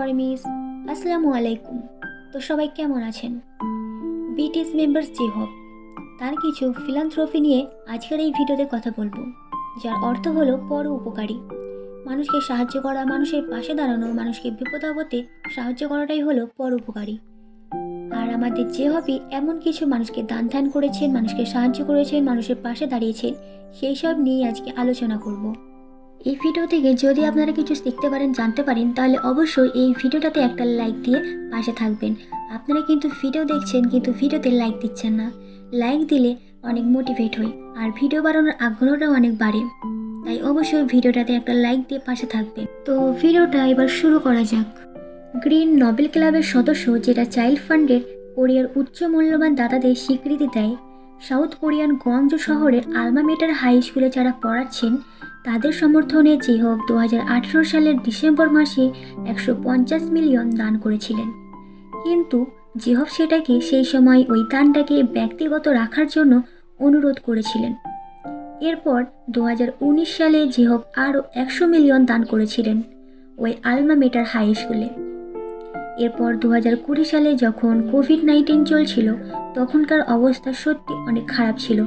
Armies, আসসালামু আলাইকুম। তো সবাই কেমন আছেন? বিটিএস মেম্বার্স জিহব তার কিছু ফিলান্থ্রপি নিয়ে আজকের এই ভিডিওতে কথা বলবো, যার অর্থ হলো পর উপকারী। মানুষকে সাহায্য করা, মানুষের পাশে দাঁড়ানো, মানুষকে বিপদ আপদে সাহায্য করাটাই হলো পর উপকারী। আর আমাদের জেহবই এমন কিছু মানুষকে দান ধ্যান করেছেন, মানুষকে সাহায্য করেছেন, মানুষের পাশে দাঁড়িয়েছেন, সেই সব নিয়ে আজকে আলোচনা করব। এই ভিডিও থেকে যদি আপনারা কিছু শিখতে পারেন, জানতে পারেন, তাহলে অবশ্যই এই ভিডিওটাতে একটা লাইক দিয়ে পাশে থাকবেন। আপনারা কিন্তু ভিডিও দেখছেন কিন্তু ভিডিওতে লাইক দিচ্ছেন না। লাইক দিলে অনেক মোটিভেট হই আর ভিডিও বানানোর আগ্রহটাও অনেক বাড়ে। তাই অবশ্যই ভিডিওটাতে একটা লাইক দিয়ে পাশে থাকবেন। তো ভিডিওটা এবার শুরু করা যাক। গ্রিন নোবেল ক্লাবের সদস্য, যেটা চাইল্ড ফান্ডের কোরিয়ার উচ্চ মূল্যবান দাতাদের স্বীকৃতি দেয়, সাউথ কোরিয়ান গোয়াংজু শহরের আলমা মেটার হাই স্কুলে যারা পড়াচ্ছেন তাদের সমর্থনে জিহব 2018 সালের ডিসেম্বর মাসে 150 মিলিয়ন দান করেছিলেন। কিন্তু জিহব সেটাকে সেই সময় ওই দানটাকে ব্যক্তিগত রাখার জন্য অনুরোধ করেছিলেন। এরপর 2019 সালে জিহব আরও 100 মিলিয়ন দান করেছিলেন ওই আলমা মেটার হাই স্কুলে। এরপর 2020 সালে যখন কোভিড-19 চলছিল, তখনকার অবস্থা সত্যি অনেক খারাপ ছিল।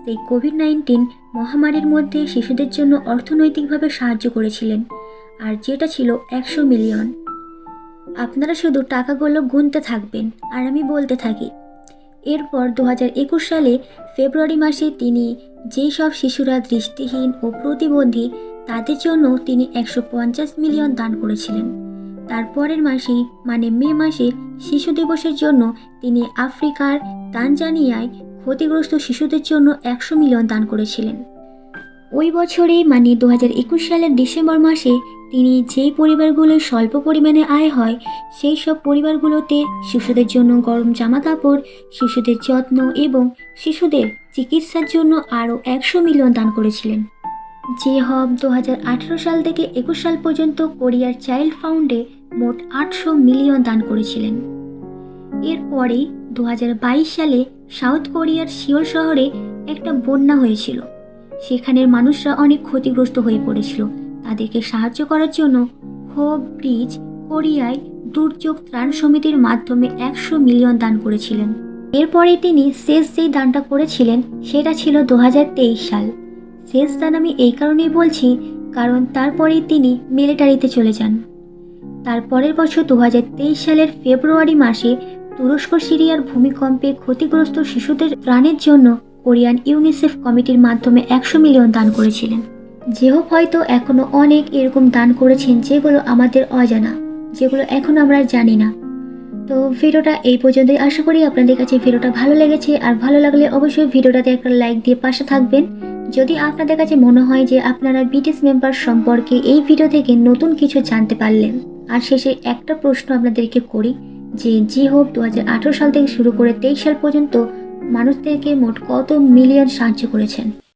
সেই কোভিড-19 মহামারীর মধ্যে শিশুদের জন্য অর্থনৈতিকভাবে সাহায্য করেছিলেন, আর যেটা ছিল 100 মিলিয়ন। আপনারা শুধু টাকাগুলো গুনতে থাকবেন আর আমি বলতে থাকি। এরপর 2021 সালে ফেব্রুয়ারি মাসে তিনি যেই সব শিশুরা দৃষ্টিহীন ও প্রতিবন্ধী তাদের জন্য তিনি 150 মিলিয়ন দান করেছিলেন। তারপরের মাসে মানে মে মাসে শিশু দিবসের জন্য তিনি আফ্রিকার তানজানিয়ায় ক্ষতিগ্রস্ত শিশুদের জন্য 100 মিলিয়ন দান করেছিলেন। ওই বছরেই মানে 2021 সালের ডিসেম্বর মাসে তিনি যেই পরিবারগুলোর স্বল্প পরিমাণে আয় হয় সেই সব পরিবারগুলোতে শিশুদের জন্য গরম জামা কাপড়, শিশুদের যত্ন এবং শিশুদের চিকিৎসার জন্য আরও 100 মিলিয়ন দান করেছিলেন। জিহব 2018 সাল থেকে 21 সাল পর্যন্ত কোরিয়ার চাইল্ড ফান্ডে মোট 800 মিলিয়ন দান করেছিলেন। এরপরেই 2022 সালে সাউথ কোরিয়ার সিওল শহরে একটা বন্যা হয়েছিল। সেখানের মানুষরা অনেক ক্ষতিগ্রস্ত হয়ে পড়েছিল। তাদেরকে সাহায্য করার জন্য হোপ ব্রিজ কোরিয়ায় দুর্যোগ ত্রাণ সমিতির মাধ্যমে 100 মিলিয়ন দান করেছিলেন। এরপরে তিনি শেষ যেই দানটা করেছিলেন সেটা ছিল 2023 সাল। শেষ দান আমি এই কারণেই বলছি কারণ তারপরেই তিনি মিলিটারিতে চলে যান। তারপরের বছর 2023 সালের ফেব্রুয়ারি মাসে তুরস্ক সিরিয়ার ভূমিকম্পে ক্ষতিগ্রস্ত শিশুদের ত্রাণের জন্য কোরিয়ান ইউনিসেফ কমিটির মাধ্যমে 100 মিলিয়ন দান করেছিলেন। জেহব হয়তো এখনও অনেক এরকম দান করেছেন যেগুলো আমাদের অজানা, যেগুলো এখন আমরা জানি না। তো ভিডিওটা এই পর্যন্তই। আশা করি আপনাদের কাছে ভিডিওটা ভালো লেগেছে, আর ভালো লাগলে অবশ্যই ভিডিওটাতে একটা লাইক দিয়ে পাশে থাকবেন। যদি আপনাদের কাছে মনে হয় যে আপনারা বিটিএস মেম্বার সম্পর্কে এই ভিডিও থেকে নতুন কিছু জানতে পারলেন। আর শেষে একটা প্রশ্ন আপনাদেরকে করি যে জিহব 2018 সাল থেকে শুরু করে 23 সাল পর্যন্ত মানুষদেরকে মোট কত মিলিয়ন সাহায্য করেছেন?